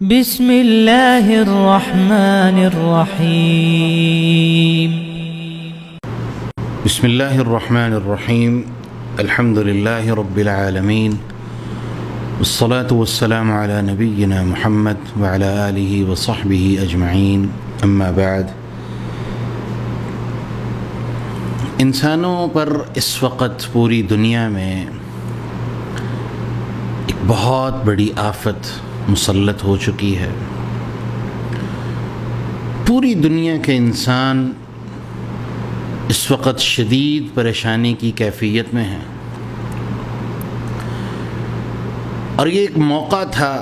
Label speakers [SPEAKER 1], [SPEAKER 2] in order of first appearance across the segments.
[SPEAKER 1] بسم اللہ الرحمن الرحیم
[SPEAKER 2] بسم اللہ الرحمن الرحیم الحمد للہ رب العالمین والصلاة والسلام على نبینا محمد وعلى آلہ وصحبہ اجمعین اما بعد۔ انسانوں پر اس وقت پوری دنیا میں ایک بہت بڑی آفت مسلط ہو چکی ہے۔ پوری دنیا کے انسان اس وقت شدید پریشانی کی کیفیت میں ہیں، اور یہ ایک موقع تھا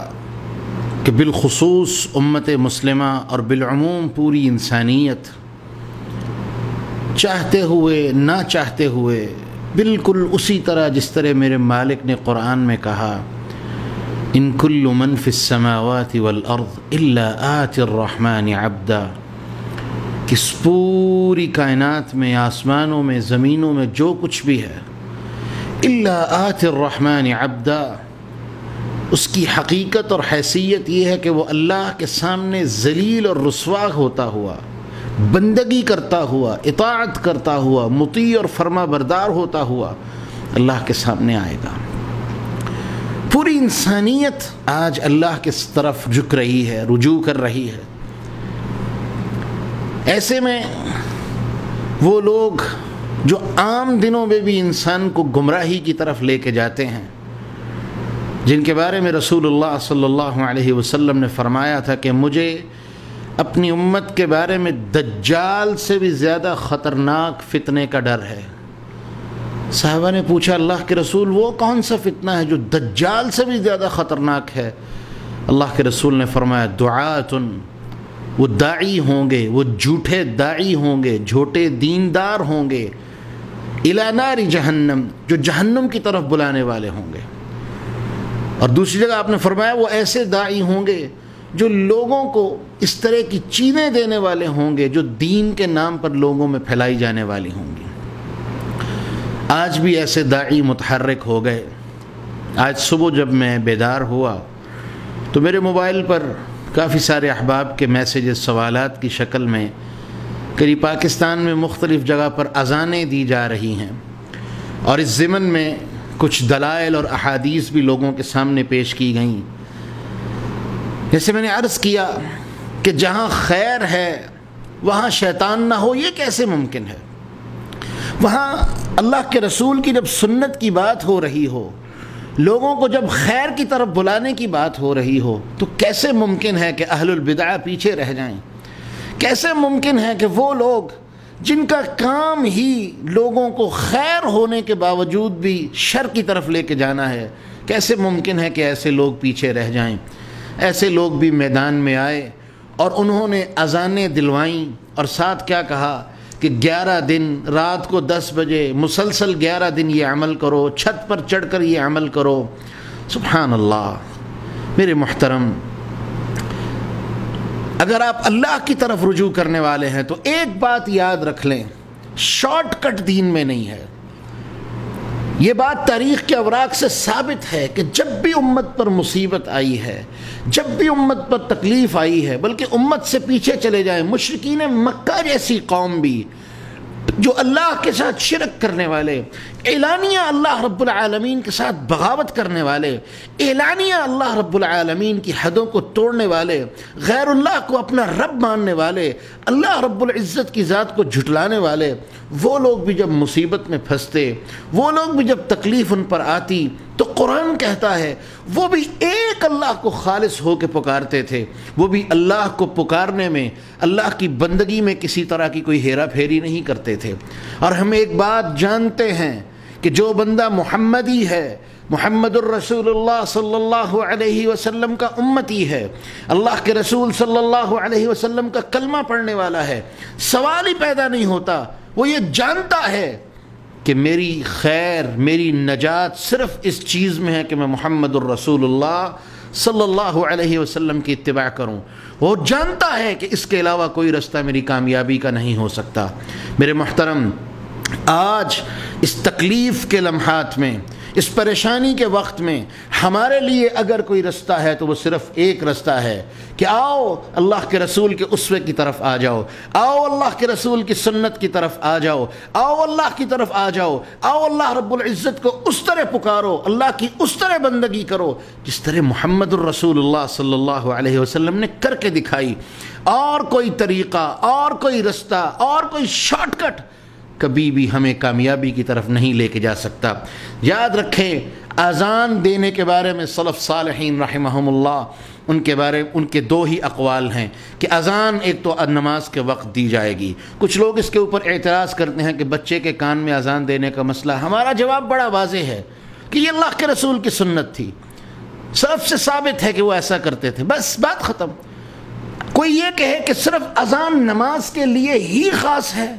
[SPEAKER 2] کہ بالخصوص امت مسلمہ اور بالعموم پوری انسانیت چاہتے ہوئے نہ چاہتے ہوئے بالکل اسی طرح جس طرح میرے مالک نے قرآن میں کہا ان کل من فی السماوات والارض الا آتی الرحمن عبدا، کہ اس پوری کائنات میں، آسمانوں میں، زمینوں میں جو کچھ بھی ہے، الا آتی الرحمن عبدا، اس کی حقیقت اور حیثیت یہ ہے کہ وہ اللہ کے سامنے ذلیل اور رسوا ہوتا ہوا، بندگی کرتا ہوا، اطاعت کرتا ہوا، مطیع اور فرما بردار ہوتا ہوا اللہ کے سامنے آئے گا۔ پوری انسانیت آج اللہ کے طرف جھک رہی ہے، رجوع کر رہی ہے۔ ایسے میں وہ لوگ جو عام دنوں میں بھی انسان کو گمراہی کی طرف لے کے جاتے ہیں، جن کے بارے میں رسول اللہ صلی اللہ علیہ وسلم نے فرمایا تھا کہ مجھے اپنی امت کے بارے میں دجال سے بھی زیادہ خطرناک فتنے کا ڈر ہے۔ صحابہ نے پوچھا اللہ کے رسول وہ کون سا فتنہ ہے جو دجال سے بھی زیادہ خطرناک ہے؟ اللہ کے رسول نے فرمایا دعاتن، وہ داعی ہوں گے، وہ جھوٹے داعی ہوں گے، جھوٹے دیندار ہوں گے، الی نار جہنم، جو جہنم کی طرف بلانے والے ہوں گے۔ اور دوسری جگہ آپ نے فرمایا وہ ایسے داعی ہوں گے جو لوگوں کو اس طرح کی چیزیں دینے والے ہوں گے جو دین کے نام پر لوگوں میں پھیلائی جانے والی ہوں گی۔ آج بھی ایسے داعی متحرک ہو گئے۔ آج صبح جب میں بیدار ہوا تو میرے موبائل پر کافی سارے احباب کے میسیجز سوالات کی شکل میں قریب پاکستان میں مختلف جگہ پر اذانیں دی جا رہی ہیں، اور اس ضمن میں کچھ دلائل اور احادیث بھی لوگوں کے سامنے پیش کی گئیں۔ جیسے میں نے عرض کیا کہ جہاں خیر ہے وہاں شیطان نہ ہو، یہ کیسے ممکن ہے؟ وہاں اللہ کے رسول کی جب سنت کی بات ہو رہی ہو، لوگوں کو جب خیر کی طرف بلانے کی بات ہو رہی ہو، تو کیسے ممکن ہے کہ اہل البدع پیچھے رہ جائیں؟ کیسے ممکن ہے کہ وہ لوگ جن کا کام ہی لوگوں کو خیر ہونے کے باوجود بھی شر کی طرف لے کے جانا ہے، کیسے ممکن ہے کہ ایسے لوگ پیچھے رہ جائیں؟ ایسے لوگ بھی میدان میں آئے اور انہوں نے اذانیں دلوائیں، اور ساتھ کیا کہا کہ 11 دن رات کو 10 بجے مسلسل 11 دن یہ عمل کرو، چھت پر چڑھ کر یہ عمل کرو۔ سبحان اللہ۔ میرے محترم، اگر آپ اللہ کی طرف رجوع کرنے والے ہیں تو ایک بات یاد رکھ لیں، شارٹ کٹ دین میں نہیں ہے۔ یہ بات تاریخ کے اوراق سے ثابت ہے کہ جب بھی امت پر مصیبت آئی ہے، جب بھی امت پر تکلیف آئی ہے، بلکہ امت سے پیچھے چلے جائیں، مشرکین مکہ جیسی قوم بھی جو اللہ کے ساتھ شرک کرنے والے، اعلانیہ اللہ رب العالمین کے ساتھ بغاوت کرنے والے، اعلانیہ اللہ رب العالمین کی حدوں کو توڑنے والے، غیر اللہ کو اپنا رب ماننے والے، اللہ رب العزت کی ذات کو جھٹلانے والے، وہ لوگ بھی جب مصیبت میں پھنستے، وہ لوگ بھی جب تکلیف ان پر آتی، تو قرآن کہتا ہے وہ بھی ایک اللہ کو خالص ہو کے پکارتے تھے، وہ بھی اللہ کو پکارنے میں، اللہ کی بندگی میں کسی طرح کی کوئی ہیرا پھیری نہیں کرتے تھے۔ اور ہم ایک بات جانتے ہیں کہ جو بندہ محمدی ہے، محمد الرسول اللہ صلی اللہ علیہ وسلم کا امتی ہے، اللہ کے رسول صلی اللہ علیہ وسلم کا کلمہ پڑھنے والا ہے، سوال ہی پیدا نہیں ہوتا، وہ یہ جانتا ہے کہ میری خیر، میری نجات صرف اس چیز میں ہے کہ میں محمد الرسول اللہ صلی اللہ علیہ وسلم کی اتباع کروں۔ وہ جانتا ہے کہ اس کے علاوہ کوئی رستہ میری کامیابی کا نہیں ہو سکتا۔ میرے محترم، آج اس تکلیف کے لمحات میں، اس پریشانی کے وقت میں ہمارے لیے اگر کوئی رستہ ہے تو وہ صرف ایک رستہ ہے کہ آؤ اللہ کے رسول کے اسوے کی طرف آ جاؤ، آؤ اللہ کے رسول کی سنت کی طرف آ جاؤ، آؤ اللہ کی طرف آ جاؤ، آؤ اللہ رب العزت کو اس طرح پکارو، اللہ کی اس طرح بندگی کرو جس طرح محمد الرسول اللہ صلی اللہ علیہ وسلم نے کر کے دکھائی۔ اور کوئی طریقہ، اور کوئی رستہ، اور کوئی شارٹ کٹ کبھی بھی ہمیں کامیابی کی طرف نہیں لے کے جا سکتا۔ یاد رکھیں، اذان دینے کے بارے میں سلف صالحین رحمہم اللہ ان کے دو ہی اقوال ہیں کہ اذان ایک تو نماز کے وقت دی جائے گی۔ کچھ لوگ اس کے اوپر اعتراض کرتے ہیں کہ بچے کے کان میں اذان دینے کا مسئلہ، ہمارا جواب بڑا واضح ہے کہ یہ اللہ کے رسول کی سنت تھی، سلف سے ثابت ہے کہ وہ ایسا کرتے تھے، بس بات ختم۔ کوئی یہ کہے کہ صرف اذان نماز کے لیے ہی خاص ہے،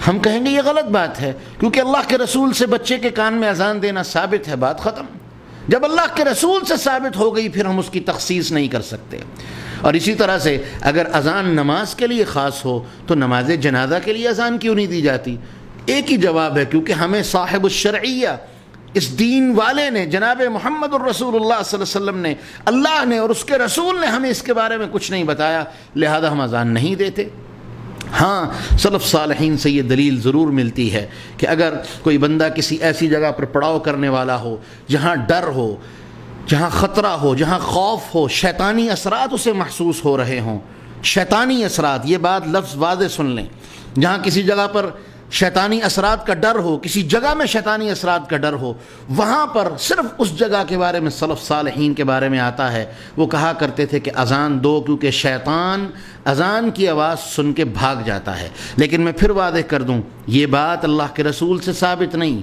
[SPEAKER 2] ہم کہیں گے یہ غلط بات ہے، کیونکہ اللہ کے رسول سے بچے کے کان میں اذان دینا ثابت ہے، بات ختم۔ جب اللہ کے رسول سے ثابت ہو گئی پھر ہم اس کی تخصیص نہیں کر سکتے۔ اور اسی طرح سے اگر اذان نماز کے لیے خاص ہو تو نماز جنازہ کے لیے اذان کیوں نہیں دی جاتی؟ ایک ہی جواب ہے، کیونکہ ہمیں صاحب الشرعیہ، اس دین والے نے، جناب محمد الرسول اللہ صلی اللہ علیہ وسلم نے، اللہ نے اور اس کے رسول نے ہمیں اس کے بارے میں کچھ نہیں بتایا، لہذا ہم اذان نہیں دیتے۔ ہاں، سلف صالحین سے یہ دلیل ضرور ملتی ہے کہ اگر کوئی بندہ کسی ایسی جگہ پر پڑاؤ کرنے والا ہو جہاں ڈر ہو، جہاں خطرہ ہو، جہاں خوف ہو، شیطانی اثرات اسے محسوس ہو رہے ہوں، شیطانی اثرات، یہ بات لفظ واضح سن لیں، جہاں کسی جگہ پر شیطانی اثرات کا ڈر ہو، کسی جگہ میں شیطانی اثرات کا ڈر ہو، وہاں پر صرف اس جگہ کے بارے میں سلف صالحین کے بارے میں آتا ہے، وہ کہا کرتے تھے کہ اذان دو، کیونکہ شیطان اذان کی آواز سن کے بھاگ جاتا ہے۔ لیکن میں پھر واضح کر دوں، یہ بات اللہ کے رسول سے ثابت نہیں،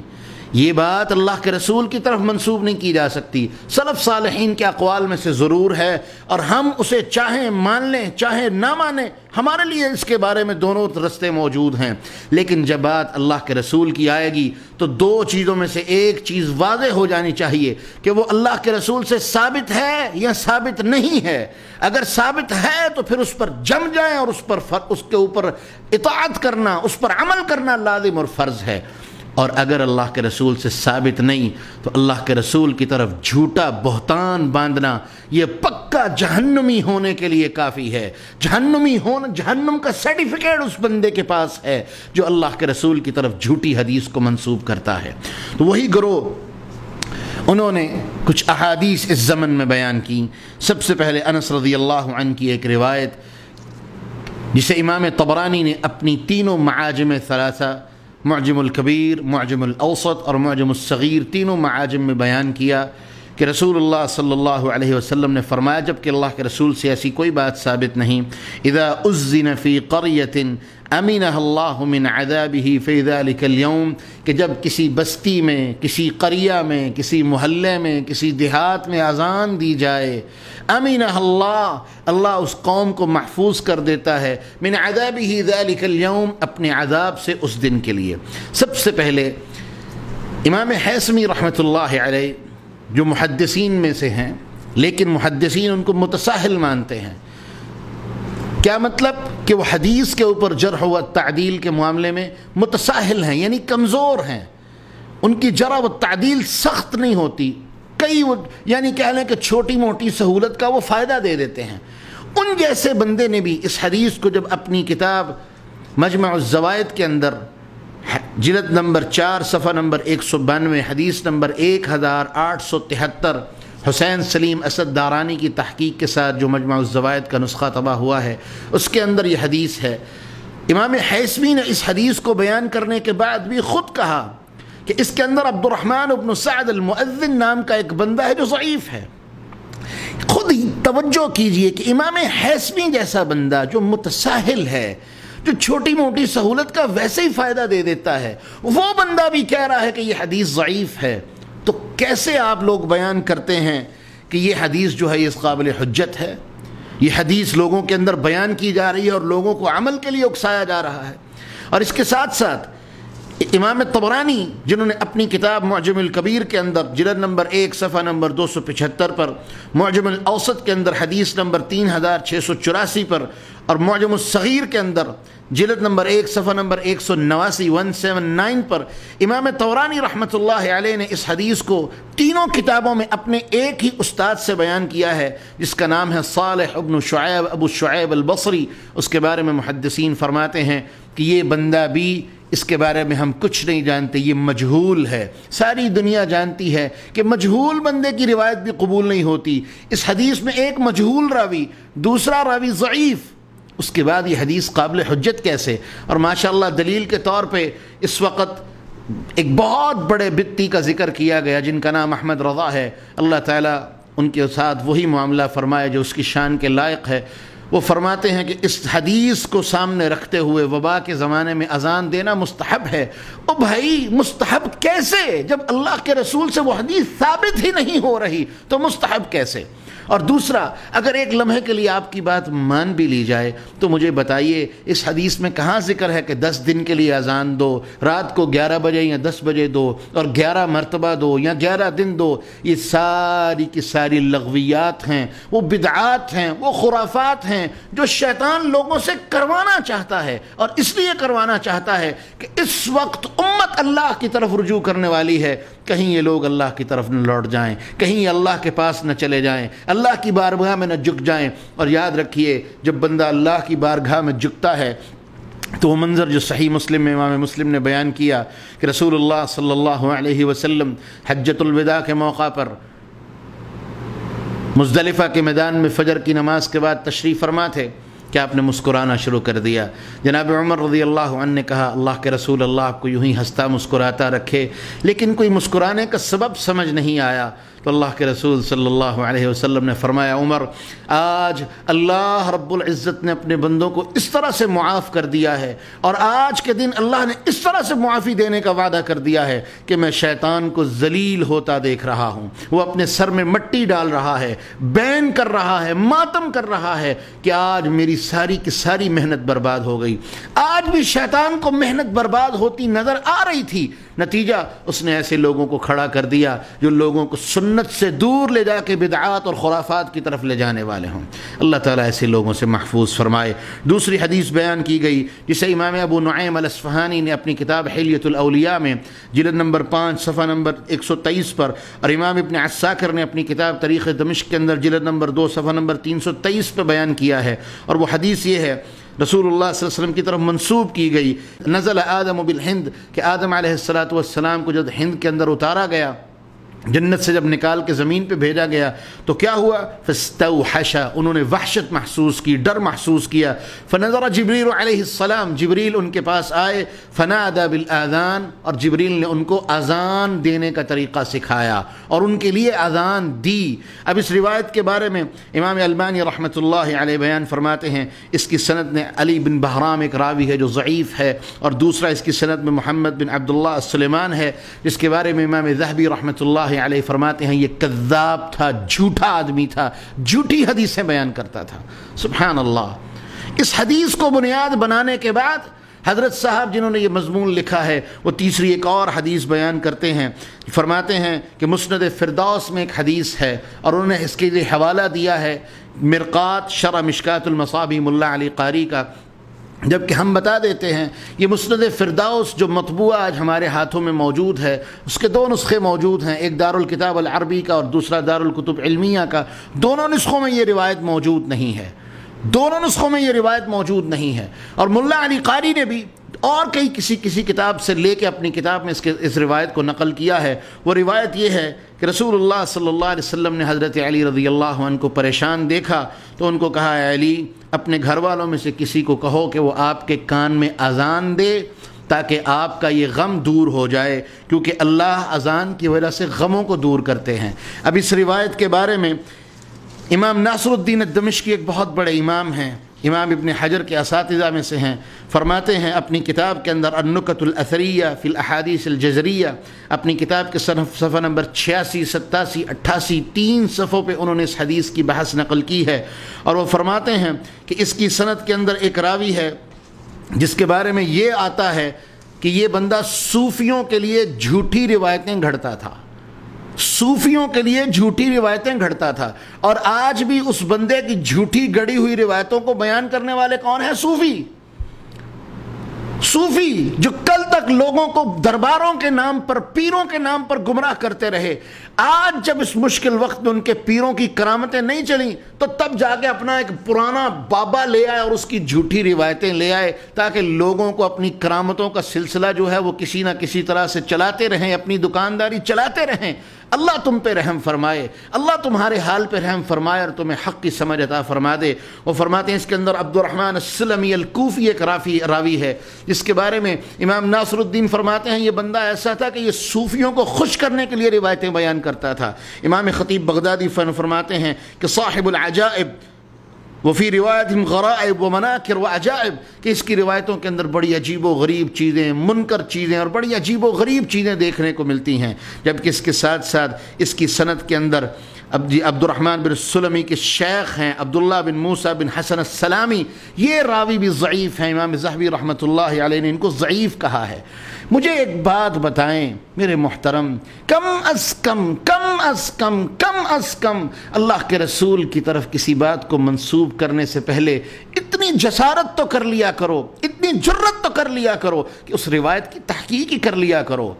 [SPEAKER 2] یہ بات اللہ کے رسول کی طرف منسوب نہیں کی جا سکتی، سلف صالحین کے اقوال میں سے ضرور ہے، اور ہم اسے چاہیں مان لیں چاہے نہ مانیں، ہمارے لیے اس کے بارے میں دونوں رستے موجود ہیں۔ لیکن جب بات اللہ کے رسول کی آئے گی تو دو چیزوں میں سے ایک چیز واضح ہو جانی چاہیے کہ وہ اللہ کے رسول سے ثابت ہے یا ثابت نہیں ہے۔ اگر ثابت ہے تو پھر اس پر جم جائیں اور اس کے اوپر اطاعت کرنا، اس پر عمل کرنا لازم اور فرض ہے۔ اور اگر اللہ کے رسول سے ثابت نہیں تو اللہ کے رسول کی طرف جھوٹا بہتان باندھنا یہ پکا جہنمی ہونے کے لیے کافی ہے۔ جہنم کا سرٹیفکیٹ اس بندے کے پاس ہے جو اللہ کے رسول کی طرف جھوٹی حدیث کو منسوب کرتا ہے۔ تو وہی گروہ، انہوں نے کچھ احادیث اس زمن میں بیان کی۔ سب سے پہلے انس رضی اللہ عنہ کی ایک روایت جسے امام طبرانی نے اپنی تینوں معاجم ثلاثہ، معجم الکبیر، معجم الاوسط اور معجم الصغیر، تینوں معاجم میں بیان کیا کہ رسول اللہ صلی اللہ علیہ وسلم نے فرمایا، جب کہ اللہ کے رسول سے ایسی کوئی بات ثابت نہیں، اذا اذن فی قریۃ امنہ اللہ من عذابہ فی ذلک اليوم، کہ جب کسی بستی میں، کسی قریہ میں، کسی محلے میں، کسی دیہات میں اذان دی جائے، امنہ اللہ اس قوم کو محفوظ کر دیتا ہے، من عذابہ ذلک اليوم، اپنے عذاب سے اس دن کے لیے۔ سب سے پہلے امام حیثمی رحمۃ اللہ علیہ جو محدثین میں سے ہیں، لیکن محدثین ان کو متساہل مانتے ہیں۔ کیا مطلب؟ کہ وہ حدیث کے اوپر جرح و تعدیل کے معاملے میں متساہل ہیں، یعنی کمزور ہیں، ان کی جرح و تعدیل سخت نہیں ہوتی، یعنی کہہ لیں کہ چھوٹی موٹی سہولت کا وہ فائدہ دے دیتے ہیں۔ ان جیسے بندے نے بھی اس حدیث کو جب اپنی کتاب مجمع الزوائد کے اندر جلد نمبر 4 صفحہ نمبر 192 حدیث نمبر 1873 حسین سلیم اسد دارانی کی تحقیق کے ساتھ جو مجمع الزوائد کا نسخہ طبع ہوا ہے، اس کے اندر یہ حدیث ہے۔ امام حیثمی نے اس حدیث کو بیان کرنے کے بعد بھی خود کہا کہ اس کے اندر عبد الرحمن بن سعد المؤذن نام کا ایک بندہ ہے جو ضعیف ہے۔ خود ہی توجہ کیجئے کہ امام حیثمی جیسا بندہ جو متساہل ہے، جو چھوٹی موٹی سہولت کا ویسے ہی فائدہ دے دیتا ہے، وہ بندہ بھی کہہ رہا ہے کہ یہ حدیث ضعیف ہے، تو کیسے آپ لوگ بیان کرتے ہیں کہ یہ حدیث جو ہے یہ قابل حجت ہے؟ یہ حدیث لوگوں کے اندر بیان کی جا رہی ہے اور لوگوں کو عمل کے لیے اکسایا جا رہا ہے۔ اور اس کے ساتھ ساتھ امام طبرانی جنہوں نے اپنی کتاب معجم الکبیر کے اندر جلد نمبر 1 صفحہ نمبر 275 پر، معجم الاوسط کے اندر حدیث نمبر 3684 پر، اور معجم الصغیر کے اندر جلد نمبر 1 صفحہ نمبر 189 179 پر امام طورانی رحمۃ اللہ علیہ نے اس حدیث کو تینوں کتابوں میں اپنے ایک ہی استاد سے بیان کیا ہے، جس کا نام ہے صالح ابن شعیب ابو شعیب البصری۔ اس کے بارے میں محدثین فرماتے ہیں کہ یہ بندہ بھی، اس کے بارے میں ہم کچھ نہیں جانتے، یہ مجہول ہے۔ ساری دنیا جانتی ہے کہ مجہول بندے کی روایت بھی قبول نہیں ہوتی۔ اس حدیث میں ایک مجہول راوی، دوسرا راوی ضعیف، اس کے بعد یہ حدیث قابل حجت کیسے؟ اور ماشاءاللہ دلیل کے طور پہ اس وقت ایک بہت بڑے بتی کا ذکر کیا گیا جن کا نام احمد رضا ہے، اللہ تعالیٰ ان کے ساتھ وہی معاملہ فرمائے جو اس کی شان کے لائق ہے۔ وہ فرماتے ہیں کہ اس حدیث کو سامنے رکھتے ہوئے وبا کے زمانے میں اذان دینا مستحب ہے۔ او بھائی مستحب کیسے؟ جب اللہ کے رسول سے وہ حدیث ثابت ہی نہیں ہو رہی تو مستحب کیسے؟ اور دوسرا، اگر ایک لمحے کے لیے آپ کی بات مان بھی لی جائے تو مجھے بتائیے اس حدیث میں کہاں ذکر ہے کہ 10 دن کے لیے اذان دو، رات کو 11 بجے یا 10 بجے دو، اور 11 مرتبہ دو یا 11 دن دو؟ یہ ساری کی ساری لغویات ہیں، وہ بدعات ہیں، وہ خرافات ہیں جو شیطان لوگوں سے کروانا چاہتا ہے، اور اس لیے کروانا چاہتا ہے کہ اس وقت امت اللہ کی طرف رجوع کرنے والی ہے، کہیں یہ لوگ اللہ کی طرف نہ لوٹ جائیں، کہیں اللہ کے پاس نہ چلے جائیں، اللہ کی بارگاہ میں نہ جھک جائیں۔ اور یاد رکھیے جب بندہ اللہ کی بارگاہ میں جھکتا ہے تو وہ منظر جو صحیح مسلم میں امام مسلم نے بیان کیا کہ رسول اللہ صلی اللہ علیہ وسلم حجۃ الوداع کے موقع پر مزدلفہ کے میدان میں فجر کی نماز کے بعد تشریف فرما تھے کہ آپ نے مسکرانا شروع کر دیا۔ جناب عمر رضی اللہ عنہ نے کہا اللہ کے رسول اللہ آپ کو یوں ہی ہنستا مسکراتا رکھے، لیکن کوئی مسکرانے کا سبب سمجھ نہیں آیا۔ تو اللہ کے رسول صلی اللہ علیہ وسلم نے فرمایا عمر، آج اللہ رب العزت نے اپنے بندوں کو اس طرح سے معاف کر دیا ہے، اور آج کے دن اللہ نے اس طرح سے معافی دینے کا وعدہ کر دیا ہے کہ میں شیطان کو ذلیل ہوتا دیکھ رہا ہوں، وہ اپنے سر میں مٹی ڈال رہا ہے، بین کر رہا ہے، ماتم کر رہا ہے کہ آج میری ساری کی ساری محنت برباد ہو گئی۔ آج بھی شیطان کو محنت برباد ہوتی نظر آ رہی تھی، نتیجہ اس نے ایسے لوگوں کو کھڑا کر دیا جو لوگوں کو سنت سے دور لے جا کے بدعات اور خرافات کی طرف لے جانے والے ہوں۔ اللہ تعالیٰ ایسے لوگوں سے محفوظ فرمائے۔ دوسری حدیث بیان کی گئی جسے امام ابو نعیم الاصفہانی نے اپنی کتاب حلیۃ الاولیاء میں جلد نمبر 5 صفحہ نمبر 123 پر، اور امام ابن عساکر نے اپنی کتاب تاریخ دمشق کے اندر جلد نمبر 2 صفحہ نمبر 323 پہ بیان کیا ہے، اور وہ حدیث یہ ہے رسول اللہ صلی اللہ علیہ وسلم کی طرف منسوب کی گئی، نزل آدم بالہند، کہ آدم علیہ السلام کو جب ہند کے اندر اتارا گیا، جنت سے جب نکال کے زمین پہ بھیجا گیا تو کیا ہوا؟ فاستوحش، انہوں نے وحشت محسوس کی، ڈر محسوس کیا۔ فنظر جبریل علیہ السلام، جبریل ان کے پاس آئے، فنادى بالاذان، اور جبریل نے ان کو اذان دینے کا طریقہ سکھایا اور ان کے لیے اذان دی۔ اب اس روایت کے بارے میں امام البانی رحمۃ اللہ علیہ بیان فرماتے ہیں اس کی سند میں علی بن بہرام ایک راوی ہے جو ضعیف ہے، اور دوسرا اس کی سند میں محمد بن عبداللہ السلیمان ہے جس کے بارے میں امام ذہبی رحمۃ اللہ علیہ فرماتے ہیں یہ کذاب تھا، جھوٹا آدمی تھا، جھوٹی حدیثیں بیان کرتا تھا۔ سبحان اللہ۔ اس حدیث کو بنیاد بنانے کے بعد حضرت صاحب جنہوں نے یہ مضمون لکھا ہے وہ تیسری ایک اور حدیث بیان کرتے ہیں، فرماتے ہیں کہ مسند فردوس میں ایک حدیث ہے، اور انہوں نے اس کے لیے حوالہ دیا ہے مرقات شرح مشکات المصابیح ملا علی قاری کا، جبکہ ہم بتا دیتے ہیں یہ مسند فردوس جو مطبوعہ آج ہمارے ہاتھوں میں موجود ہے اس کے 2 نسخے موجود ہیں، ایک دار الکتاب العربی کا اور دوسرا دار الکتب علمیہ کا۔ دونوں نسخوں میں یہ روایت موجود نہیں ہے، دونوں نسخوں میں یہ روایت موجود نہیں ہے، اور ملا علی قاری نے بھی اور کسی کتاب سے لے کے اپنی کتاب میں اس روایت کو نقل کیا ہے۔ وہ روایت یہ ہے کہ رسول اللہ صلی اللہ علیہ وسلم نے حضرت علی رضی اللہ عنہ کو پریشان دیکھا تو ان کو کہا اے علی، اپنے گھر والوں میں سے کسی کو کہو کہ وہ آپ کے کان میں اذان دے تاکہ آپ کا یہ غم دور ہو جائے، کیونکہ اللہ اذان کی وجہ سے غموں کو دور کرتے ہیں۔ اب اس روایت کے بارے میں امام ناصر الدین الدمشقی ایک بہت بڑے امام ہیں، امام ابن حجر کے اساتذہ میں سے ہیں، فرماتے ہیں اپنی کتاب کے اندر النکت الاثریہ فی الاحادیث الجزریہ، اپنی کتاب کے صفحہ نمبر 86 87 88 3 صفحوں پہ انہوں نے اس حدیث کی بحث نقل کی ہے، اور وہ فرماتے ہیں کہ اس کی سند کے اندر ایک راوی ہے جس کے بارے میں یہ آتا ہے کہ یہ بندہ صوفیوں کے لیے جھوٹی روایتیں گھڑتا تھا، صوفیوں کے لیے جھوٹی روایتیں گھڑتا تھا، اور آج بھی اس بندے کی جھوٹی گڑی ہوئی روایتوں کو بیان کرنے والے کون ہیں؟ صوفی جو کل تک لوگوں کو درباروں کے نام پر، پیروں کے نام پر گمراہ کرتے رہے، آج جب اس مشکل وقت میں ان کے پیروں کی کرامتیں نہیں چلیں تو تب جا کے اپنا ایک پرانا بابا لے آئے اور اس کی جھوٹی روایتیں لے آئے تاکہ لوگوں کو اپنی کرامتوں کا سلسلہ جو ہے وہ کسی نہ کسی طرح سے چلاتے رہیں، اپنی دکانداری چلاتے رہیں۔ اللہ تم پہ رحم فرمائے، اللہ تمہارے حال پہ رحم فرمائے اور تمہیں حق کی سمجھ عطا فرما دے۔ وہ فرماتے ہیں اس کے اندر عبد الرحمن السلمی الکوفی ایک راوی ہے جس کے بارے میں امام ناصر الدین فرماتے ہیں یہ بندہ ایسا تھا کہ یہ صوفیوں کو خوش کرنے کے لیے روایتیں بیان کرتا تھا۔ امام خطیب بغدادی فرماتے ہیں کہ صاحب العجائب وفی روایتہم غرائب و مناکر و عجائب، کہ اس کی روایتوں کے اندر بڑی عجیب و غریب چیزیں، منکر چیزیں اور بڑی عجیب و غریب چیزیں دیکھنے کو ملتی ہیں، جبکہ اس کے ساتھ ساتھ اس کی سند کے اندر عبد الرحمن بن السلمی کے شیخ ہیں عبداللہ بن موسیٰ بن حسن السلامی، یہ راوی بھی ضعیف ہیں۔ امام ذہبی رحمۃ اللہ علیہ نے ان کو ضعیف کہا ہے۔ مجھے ایک بات بتائیں میرے محترم، کم از کم اللہ کے رسول کی طرف کسی بات کو منسوب کرنے سے پہلے اتنی جسارت تو کر لیا کرو، اتنی جرت تو کر لیا کرو کہ اس روایت کی تحقیق ہی کر لیا کرو۔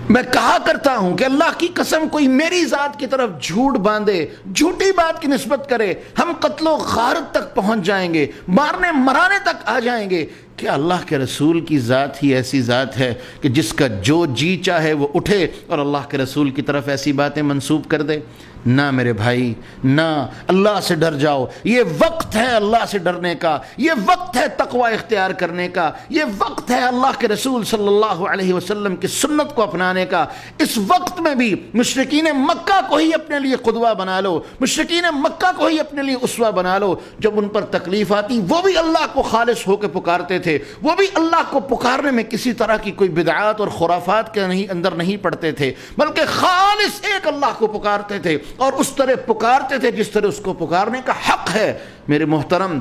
[SPEAKER 2] میں کہا کرتا ہوں کہ اللہ کی قسم کوئی میری ذات کی طرف جھوٹ باندھے، جھوٹی بات کی نسبت کرے، ہم قتل و غارت تک پہنچ جائیں گے، مارنے مرانے تک آ جائیں گے۔ کہ اللہ کے رسول کی ذات ہی ایسی ذات ہے کہ جس کا جو جی چاہے وہ اٹھے اور اللہ کے رسول کی طرف ایسی باتیں منسوب کر دے؟ نہ میرے بھائی، نہ، اللہ سے ڈر جاؤ۔ یہ وقت ہے اللہ سے ڈرنے کا، یہ وقت ہے تقوی اختیار کرنے کا، یہ وقت ہے اللہ کے رسول صلی اللہ علیہ وسلم کی سنت کو اپنانے کا۔ اس وقت میں بھی مشرکین مکہ کو ہی اپنے لیے قدوہ بنا لو، مشرکین مکہ کو ہی اپنے لیے اسوہ بنا لو۔ جب ان پر تکلیف آتی وہ بھی اللہ کو خالص ہو کے پکارتے تھے، وہ بھی اللہ کو پکارنے میں کسی طرح کی کوئی بدعات اور خرافات کے اندر نہیں پڑتے تھے، بلکہ خالص ایک اللہ کو پکارتے تھے اور اس طرح پکارتے تھے جس طرح اس کو پکارنے کا حق ہے۔ میرے محترم،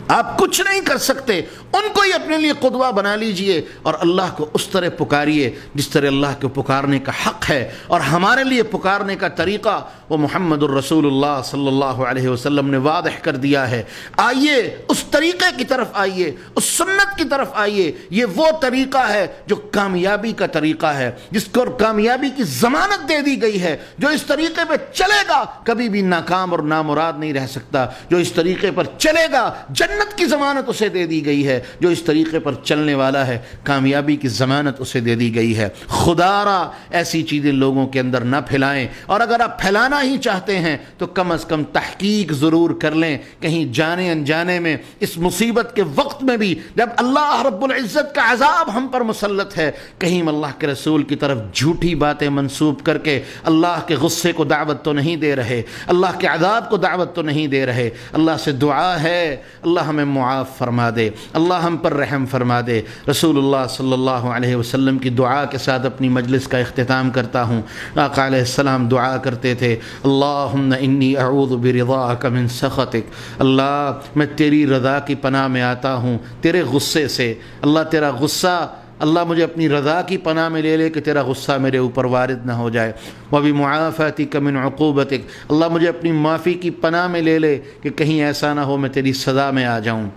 [SPEAKER 2] آپ کچھ نہیں کر سکتے، ان کو ہی اپنے لیے قدوہ بنا لیجئے اور اللہ کو اس طرح پکاریے جس طرح اللہ کو پکارنے کا حق ہے۔ اور ہمارے لیے پکارنے کا طریقہ وہ محمد الرسول اللہ صلی اللہ علیہ وسلم نے واضح کر دیا ہے۔ آئیے اس طریقے کی طرف آئیے، اس سنت کی طرف آئیے۔ یہ وہ طریقہ ہے جو کامیابی کا طریقہ ہے، جس کو کامیابی کی ضمانت دے دی گئی ہے۔ جو اس طریقے پہ چلے گا کبھی بھی ناکام اور نامراد نہیں رہ سکتا، جو اس طریقے پر چلے گا جنت کی ضمانت اسے دے دی گئی ہے، جو اس طریقے پر چلنے والا ہے کامیابی کی ضمانت اسے دے دی گئی ہے۔ خدا را ایسی چیزیں لوگوں کے اندر نہ پھیلائیں، اور اگر آپ پھیلانا ہی چاہتے ہیں تو کم از کم تحقیق ضرور کر لیں، کہیں جانے انجانے میں اس مصیبت کے وقت میں بھی جب اللہ رب العزت کا عذاب ہم پر مسلط ہے، کہیں اللہ کے رسول کی طرف جھوٹی باتیں منسوب کر کے اللہ کے غصے کو دعوت تو نہیں دے رہے، اللہ کے عذاب کو دعوت تو نہیں دے رہے۔ اللہ سے دعا ہے اللہ ہمیں معاف فرما دے، اللہ ہم پر رحم فرما دے۔ رسول اللہ صلی اللہ علیہ وسلم کی دعا کے ساتھ اپنی مجلس کا اختتام کرتا ہوں۔ آقا علیہ السلام دعا کرتے تھے، اللہم انی اعوذ برضاک من سخطک، اللہ میں تیری رضا کی پناہ میں آتا ہوں تیرے غصے سے۔ اللہ تیرا غصہ، اللہ مجھے اپنی رضا کی پناہ میں لے لے کہ تیرا غصہ میرے اوپر وارد نہ ہو جائے۔ وَبِمُعَافَاتِكَ مِنْ عُقُوبَتِكَ، اللہ مجھے اپنی معافی کی پناہ میں لے لے کہ کہیں ایسا نہ ہو میں تیری سزا میں آ جاؤں۔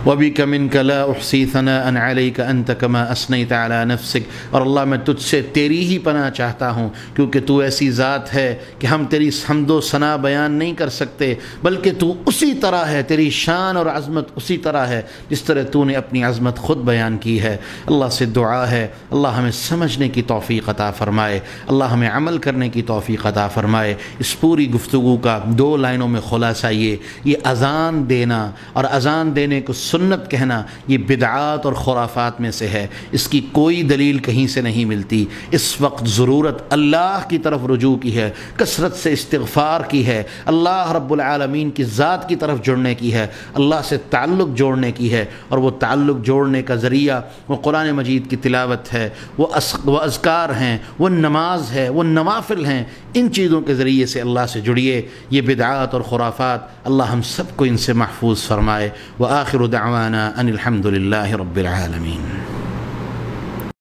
[SPEAKER 2] وَبِكَ مِنْكَ لَا أُحْصِي ثَنَاءً عَلَيْكَ أَنْتَ كَمَا أَثْنَيْتَ عَلَى نَفْسِكَ، اور اللہ میں تجھ سے تیری ہی پناہ چاہتا ہوں کیونکہ تو ایسی ذات ہے کہ ہم تیری حمد و ثنا بیان نہیں کر سکتے، بلکہ تو اسی طرح ہے، تیری شان اور عظمت اسی طرح ہے جس طرح تو نے اپنی عظمت خود بیان کی ہے۔ اللہ سے دعا ہے اللہ ہمیں سمجھنے کی توفیق عطا فرمائے، اللہ ہمیں عمل کرنے کی توفیق عطا فرمائے۔ اس پوری گفتگو کا 2 لائنوں میں خلاصہ یہ اذان دینا اور اذان دینے کو سنت کہنا یہ بدعات اور خرافات میں سے ہے، اس کی کوئی دلیل کہیں سے نہیں ملتی۔ اس وقت ضرورت اللہ کی طرف رجوع کی ہے، کثرت سے استغفار کی ہے، اللہ رب العالمین کی ذات کی طرف جڑنے کی ہے، اللہ سے تعلق جوڑنے کی ہے، اور وہ تعلق جوڑنے کا ذریعہ وہ قرآن مجید کی تلاوت ہے، وہ اذکار ہیں، وہ نماز ہے، وہ نوافل ہیں۔ ان چیزوں کے ذریعے سے اللہ سے جڑیے۔ یہ بدعات اور خرافات اللہ ہم سب کو ان سے محفوظ فرمائے۔ وآخر دعوانا ان الحمد للہ رب العالمین۔